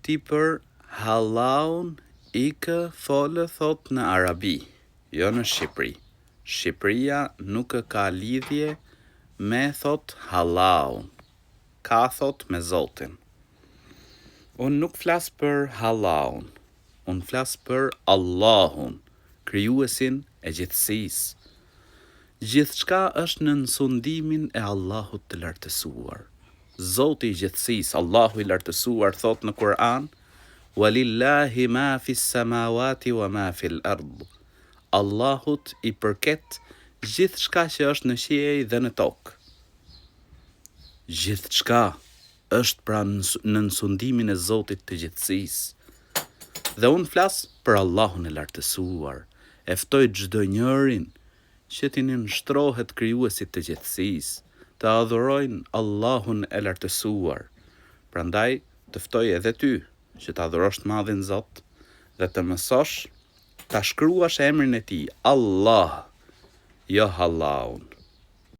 ti për hallaun ikë folë thot në Arabi, jo në Shqipëri. Shqipëria nuk ka lidhje me thot hallaun, ka thot me Zotin. Unë nuk flas për hallaun, unë flas për Allahun, krijuesin e gjithësisë. Gjithçka është në sundimin e Allahut të lartësuar. Zoti i gjithësisë, Allahu i lartësuar thot në Kur'an: "Walillahi ma fis samawati wa ma fil ard." Allahut i përket gjithçka që është në qiell dhe në tokë. Gjithçka është pra në sundimin e Zotit të gjithësisë. Dhe unë flas për Allahun e lartësuar. E ftoj çdo njërin që t'i nënshtrohet krijuesit të gjithësisë, të adhurojnë Allahun e lartësuar. Prandaj të ftoj edhe ty që të adhurosh të madhin Zot dhe të mësosh ta shkruash emrin e tij, Allah, jo hallaun.